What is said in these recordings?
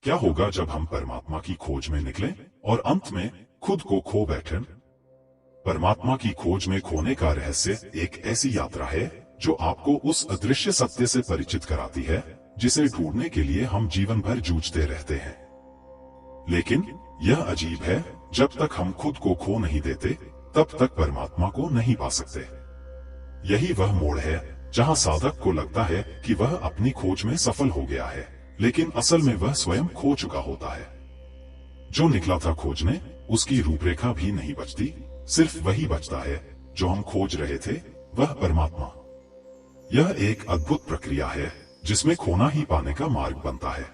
क्या होगा जब हम परमात्मा की खोज में निकलें और अंत में खुद को खो बैठें? परमात्मा की खोज में खोने का रहस्य एक ऐसी यात्रा है जो आपको उस अदृश्य सत्य से परिचित कराती है जिसे ढूंढने के लिए हम जीवन भर जूझते रहते हैं। लेकिन यह अजीब है, जब तक हम खुद को खो नहीं देते तब तक परमात्मा को नहीं पा सकते। यही वह मोड़ है जहां साधक को लगता है कि वह अपनी खोज में सफल हो गया है, लेकिन असल में वह स्वयं खो चुका होता है। जो निकला था खोजने, उसकी रूपरेखा भी नहीं बचती, सिर्फ वही बचता है जो हम खोज रहे थे, वह परमात्मा। यह एक अद्भुत प्रक्रिया है जिसमें खोना ही पाने का मार्ग बनता है।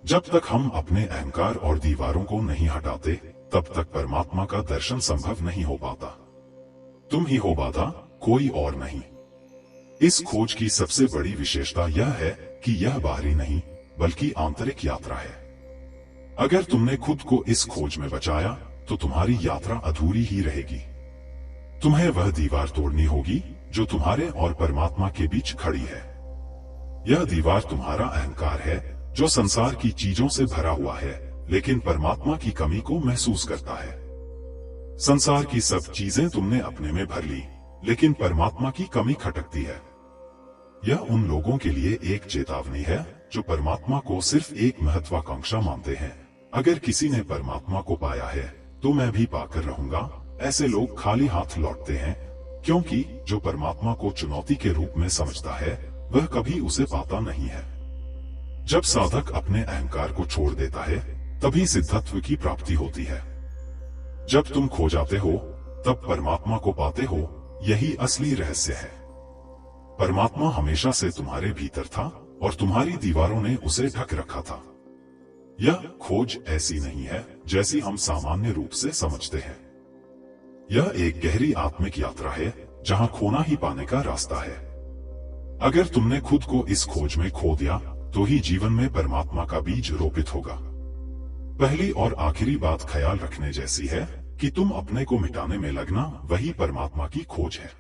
जब तक हम अपने अहंकार और दीवारों को नहीं हटाते तब तक परमात्मा का दर्शन संभव नहीं हो पाता। तुम ही हो बाधा, कोई और नहीं। इस खोज की सबसे बड़ी विशेषता यह है कि यह बाहरी नहीं बल्कि आंतरिक यात्रा है। अगर तुमने खुद को इस खोज में बचाया तो तुम्हारी यात्रा अधूरी ही रहेगी। तुम्हें वह दीवार तोड़नी होगी जो तुम्हारे और परमात्मा के बीच खड़ी है। यह दीवार तुम्हारा अहंकार है जो संसार की चीजों से भरा हुआ है लेकिन परमात्मा की कमी को महसूस करता है। संसार की सब चीजें तुमने अपने में भर ली, लेकिन परमात्मा की कमी खटकती है। यह उन लोगों के लिए एक चेतावनी है जो परमात्मा को सिर्फ एक महत्वाकांक्षा मानते हैं। अगर किसी ने परमात्मा को पाया है तो मैं भी पाकर रहूंगा, ऐसे लोग खाली हाथ लौटते हैं, क्योंकि जो परमात्मा को चुनौती के रूप में समझता है वह कभी उसे पाता नहीं है। जब साधक अपने अहंकार को छोड़ देता है तभी सिद्धत्व की प्राप्ति होती है। जब तुम खो जाते हो तब परमात्मा को पाते हो, यही असली रहस्य है। परमात्मा हमेशा से तुम्हारे भीतर था और तुम्हारी दीवारों ने उसे ढक रखा था। यह खोज ऐसी नहीं है जैसी हम सामान्य रूप से समझते हैं। यह एक गहरी आत्मिक यात्रा है जहां खोना ही पाने का रास्ता है। अगर तुमने खुद को इस खोज में खो दिया तो ही जीवन में परमात्मा का बीज रोपित होगा। पहली और आखिरी बात ख्याल रखने जैसी है कि तुम अपने को मिटाने में लगना वही परमात्मा की खोज है।